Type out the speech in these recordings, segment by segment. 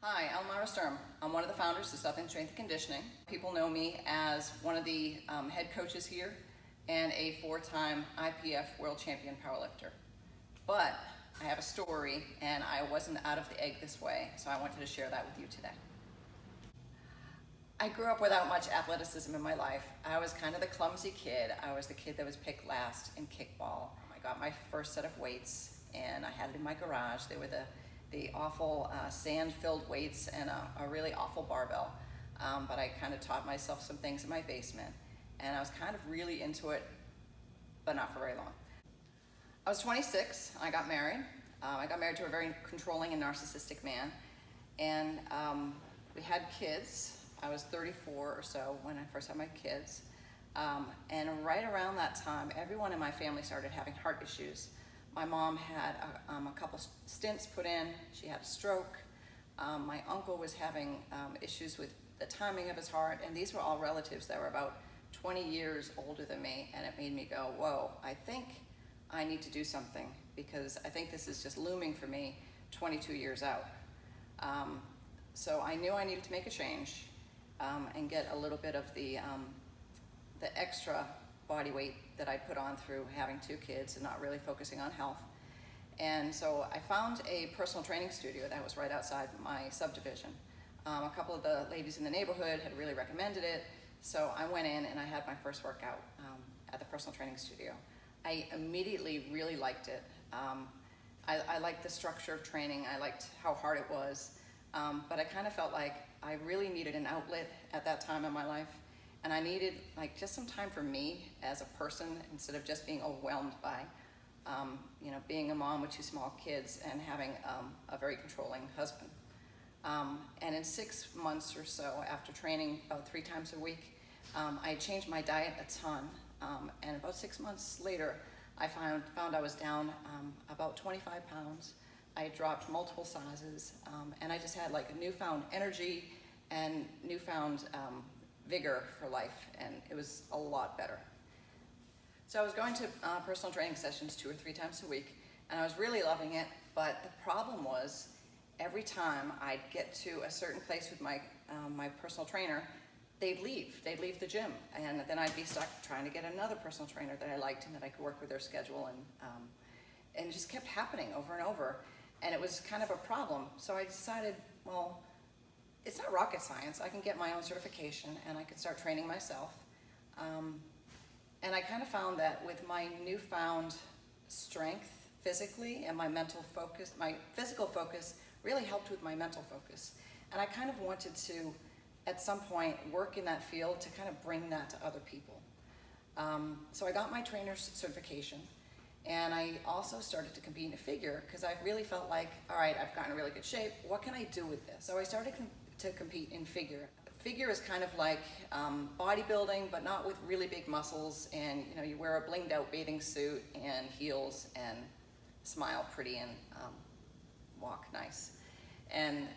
Hi, I'm Lara Sturm. I'm one of the founders of Southern Strength and Conditioning. People know me as one of the head coaches here and a four-time IPF world champion powerlifter. But I have a story and I wasn't out of the egg this way, so I wanted to share that with you today. I grew up without much athleticism in my life. I was kind of the clumsy kid. I was the kid that was picked last in kickball. I got my first set of weights and I had it in my garage. They were the awful sand-filled weights and a really awful barbell. But I kind of taught myself some things in my basement and I was kind of really into it, but not for very long. I was 26, I got married. I got married to a very controlling and narcissistic man, and we had kids. I was 34 or so when I first had my kids. And right around that time, everyone in my family started having heart issues. My mom had a couple stents put in, she had a stroke. My uncle was having issues with the timing of his heart, and these were all relatives that were about 20 years older than me, and it made me go, whoa, I think I need to do something, because I think this is just looming for me 22 years out. So I knew I needed to make a change and get a little bit of the extra body weight that I put on through having two kids and not really focusing on health. And so I found a personal training studio that was right outside my subdivision. A couple of the ladies in the neighborhood had really recommended it, so I went in and I had my first workout at the personal training studio. I immediately really liked it. I liked the structure of training, I liked how hard it was, but I kind of felt like I really needed an outlet at that time in my life. And I needed just some time for me as a person instead of just being overwhelmed by being a mom with two small kids and having a very controlling husband. And in 6 months or so after training about 3 times a week, I changed my diet a ton. And about 6 months later, I found I was down about 25 pounds. I dropped multiple sizes, and I just had a newfound energy and newfound vigor for life, and it was a lot better. So I was going to personal training sessions 2 or 3 times a week, and I was really loving it, but the problem was every time I'd get to a certain place with my personal trainer, they'd leave the gym, and then I'd be stuck trying to get another personal trainer that I liked and that I could work with their schedule, and it just kept happening over and over, and it was kind of a problem. So I decided, well, it's not rocket science. I can get my own certification and I can start training myself. And I kind of found that with my newfound strength physically and my mental focus, my physical focus really helped with my mental focus. And I kind of wanted to, at some point, work in that field to kind of bring that to other people. So I got my trainer's certification, and I also started to compete in a figure because I really felt like, all right, I've gotten in really good shape. What can I do with this? So I started to compete in figure. Figure is kind of like bodybuilding, but not with really big muscles, and you wear a blinged out bathing suit and heels and smile pretty and walk nice. And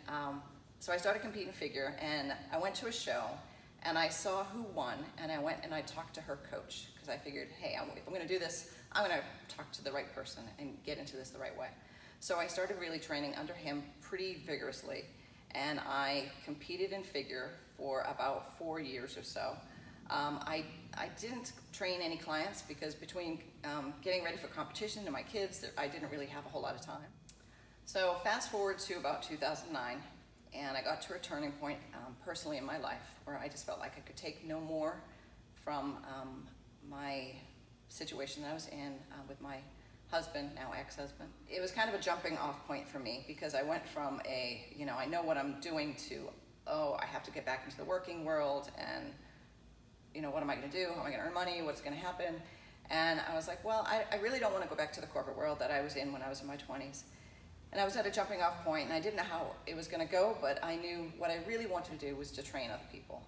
so I started competing in figure, and I went to a show and I saw who won, and I went and I talked to her coach because I figured, hey, if I'm going to do this, I'm going to talk to the right person and get into this the right way. So I started really training under him pretty vigorously, and I competed in figure for about 4 years or so. I didn't train any clients because between getting ready for competition and my kids, I didn't really have a whole lot of time. So fast forward to about 2009, and I got to a turning point personally in my life where I just felt like I could take no more from my situation that I was in with my husband, now ex-husband. It was kind of a jumping off point for me because I went from I know what I'm doing to, oh, I have to get back into the working world, and what am I going to do? How am I going to earn money? What's going to happen? And I was like, well, I really don't want to go back to the corporate world that I was in when I was in my 20s. And I was at a jumping off point, and I didn't know how it was going to go, but I knew what I really wanted to do was to train other people,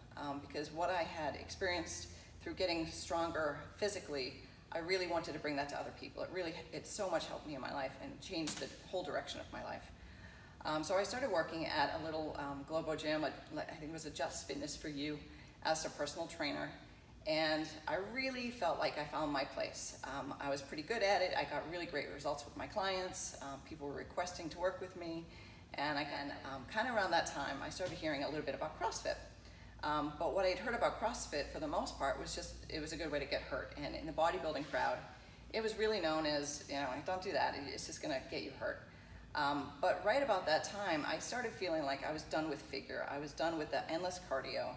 because what I had experienced through getting stronger physically, I really wanted to bring that to other people. It so much helped me in my life and changed the whole direction of my life. So I started working at a little Globo gym, I think it was a Just Fitness for You, as a personal trainer. And I really felt like I found my place. I was pretty good at it. I got really great results with my clients. People were requesting to work with me. And kind of around that time, I started hearing a little bit about CrossFit. But what I'd heard about CrossFit for the most part was just, it was a good way to get hurt. And in the bodybuilding crowd, it was really known as, don't do that, it's just gonna get you hurt. But right about that time, I started feeling like I was done with figure. I was done with the endless cardio.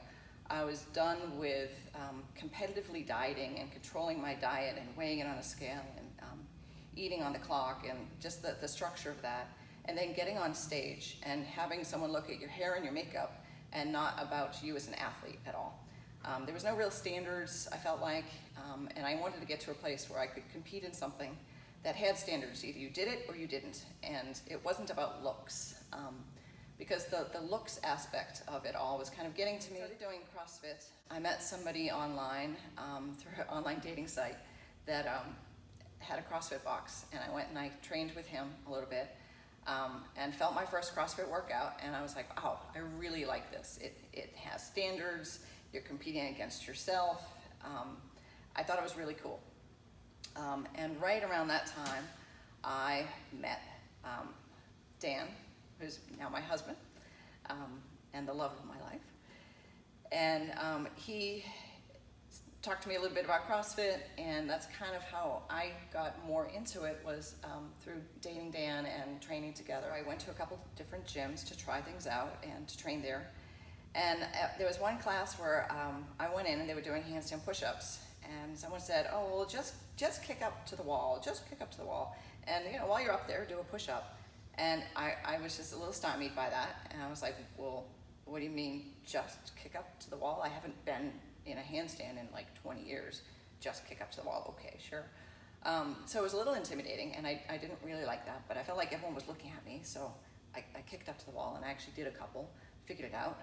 I was done with competitively dieting and controlling my diet and weighing it on a scale and eating on the clock and just the structure of that. And then getting on stage and having someone look at your hair and your makeup and not about you as an athlete at all. There was no real standards, I felt like, and I wanted to get to a place where I could compete in something that had standards. Either you did it or you didn't, and it wasn't about looks. Because the looks aspect of it all was kind of getting to me. I started doing CrossFit. I met somebody online through an online dating site that had a CrossFit box, and I went and I trained with him a little bit and felt my first CrossFit workout, and I was like, oh, I really like this. It has standards, you're competing against yourself. I thought it was really cool. And right around that time, I met Dan, who's now my husband, and the love of my life. And he talked to me a little bit about CrossFit, and that's kind of how I got more into it, was through dating Dan and training together. I went to a couple different gyms to try things out and to train there. And there was one class where I went in and they were doing handstand push-ups, and someone said, oh, well, just kick up to the wall, just kick up to the wall. And while you're up there, do a push-up. And I was just a little stymied by that, and I was like, well, what do you mean, just kick up to the wall? I haven't been in a handstand in like 20 years. Just kick up to the wall, okay, sure. So it was a little intimidating, and I didn't really like that, but I felt like everyone was looking at me, so I kicked up to the wall, and I actually did a couple, figured it out.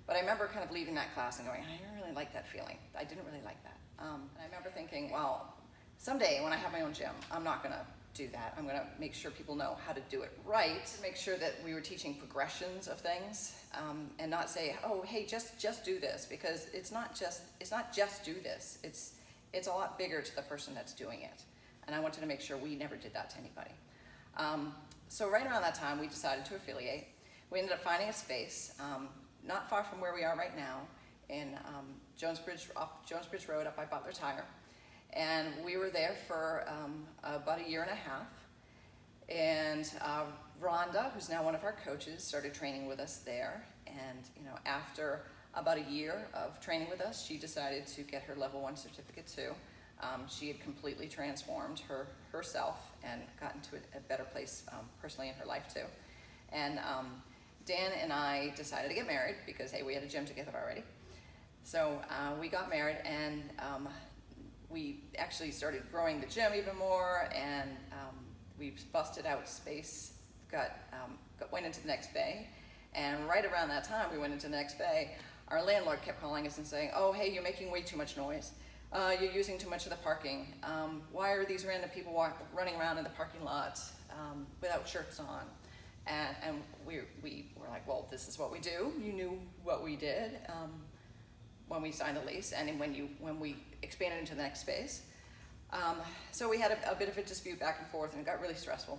But I remember kind of leaving that class and going, I didn't really like that feeling. I didn't really like that. And I remember thinking, well, someday when I have my own gym, I'm not gonna do that. I'm gonna make sure people know how to do it right, make sure that we were teaching progressions of things, and not say, oh, hey, just do this, because it's not just do this. It's a lot bigger to the person that's doing it. And I wanted to make sure we never did that to anybody. So right around that time, we decided to affiliate. We ended up finding a space, not far from where we are right now, in off Jonesbridge Road up by Butler Tire. And we were there for about a year and a half. And Rhonda, who's now one of our coaches, started training with us there. And after about a year of training with us, she decided to get her level 1 certificate too. She had completely transformed herself and gotten to a better place personally in her life too. And Dan and I decided to get married because, hey, we had a gym together already. So we got married, and we actually started growing the gym even more, and we busted out space, went into the next bay. And right around that time we went into the next bay, our landlord kept calling us and saying, oh, hey, you're making way too much noise. You're using too much of the parking. Why are these random people running around in the parking lot without shirts on? And we were like, well, this is what we do. You knew what we did when we signed the lease and when we expanded into the next space. So we had a bit of a dispute back and forth, and it got really stressful.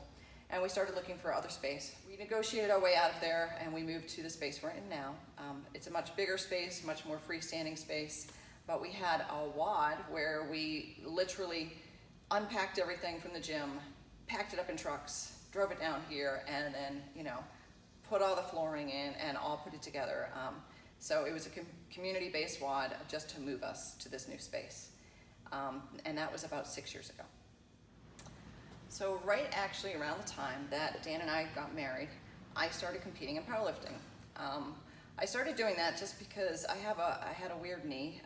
And we started looking for other space. We negotiated our way out of there, and we moved to the space we're in now. It's a much bigger space, much more freestanding space, but we had a WOD where we literally unpacked everything from the gym, packed it up in trucks, drove it down here, and then put all the flooring in and all put it together. So it was a community-based WOD just to move us to this new space. And that was about 6 years ago. So right actually around the time that Dan and I got married, I started competing in powerlifting. I started doing that just because I had a weird knee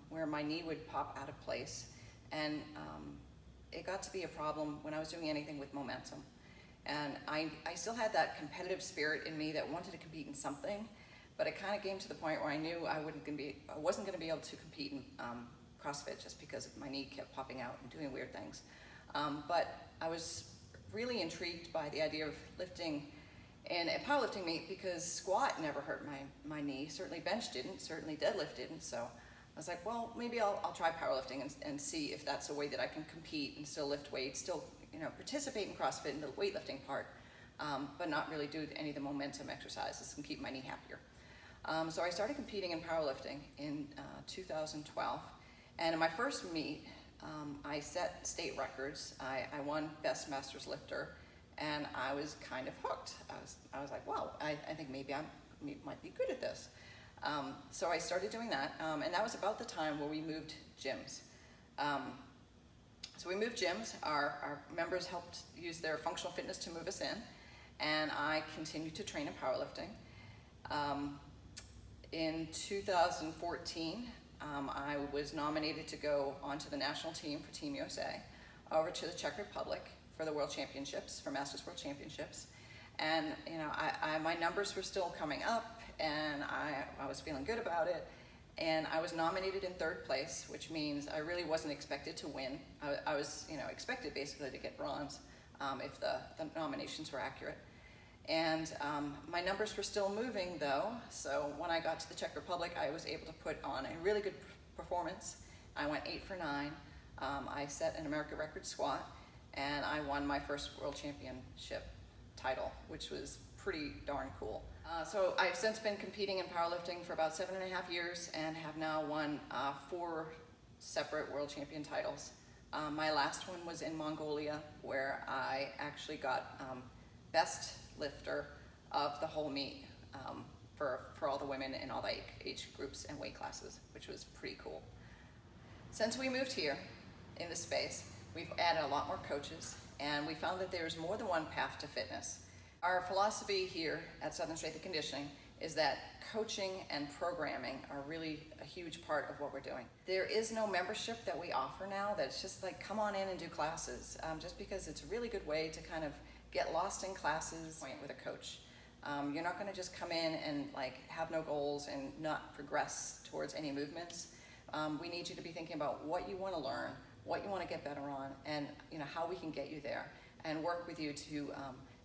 where my knee would pop out of place, and it got to be a problem when I was doing anything with momentum. And I still had that competitive spirit in me that wanted to compete in something, but it kind of came to the point where I knew I wasn't going to be able to compete in CrossFit just because my knee kept popping out and doing weird things. But I was really intrigued by the idea of lifting in a powerlifting meet because squat never hurt my knee. Certainly bench didn't, certainly deadlift didn't. So I was like, well, maybe I'll try powerlifting and see if that's a way that I can compete and still lift weights, still participate in CrossFit in the weightlifting part, but not really do any of the momentum exercises and keep my knee happier. So I started competing in powerlifting in 2012, and in my first meet, I set state records. I won Best Masters Lifter, and I was kind of hooked. I was like, wow, I think maybe I might be good at this. So I started doing that, and that was about the time where we moved gyms. So we moved gyms. Our members helped use their functional fitness to move us in, and I continued to train in powerlifting. In 2014, I was nominated to go onto the national team for Team USA over to the Czech Republic for the World Championships, for Masters World Championships. And you know, my numbers were still coming up, and I was feeling good about it. And I was nominated in 3rd place, which means I really wasn't expected to win. I was, you know, expected basically to get bronze if the nominations were accurate. And my numbers were still moving though, so when I got to the Czech Republic, I was able to put on a really good performance. I went 8 for 9. I set an American record squat, and I won my first world championship title, which was pretty darn cool. So I've since been competing in powerlifting for about 7.5 years and have now won 4 separate world champion titles. My last one was in Mongolia, where I actually got best lifter of the whole meet for all the women in all the age groups and weight classes, which was pretty cool. Since we moved here in this space, we've added a lot more coaches, and we found that there's more than one path to fitness. Our philosophy here at Southern Strength and Conditioning is that coaching and programming are really a huge part of what we're doing. There is no membership that we offer now that's just like, come on in and do classes, just because it's a really good way to kind of get lost in classes with a coach. You're not going to just come in and like have no goals and not progress towards any movements. We need you to be thinking about what you want to learn, what you want to get better on, and you know how we can get you there, and work with you to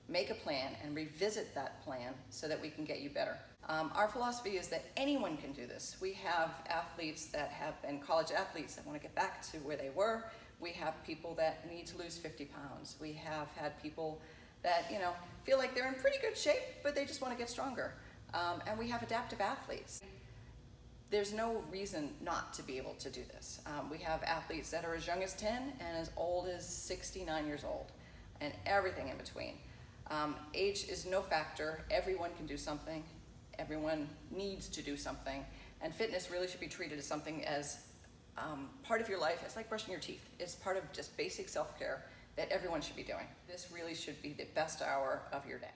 make a plan and revisit that plan so that we can get you better. Our philosophy is that anyone can do this. We have athletes that have been college athletes that want to get back to where they were. We have people that need to lose 50 pounds. We have had people that, you know, feel like they're in pretty good shape, but they just want to get stronger. And we have adaptive athletes. There's no reason not to be able to do this. We have athletes that are as young as 10 and as old as 69 years old, and everything in between. Age is no factor. Everyone can do something. Everyone needs to do something. And fitness really should be treated as something as part of your life. It's like brushing your teeth. It's part of just basic self-care that everyone should be doing. This really should be the best hour of your day.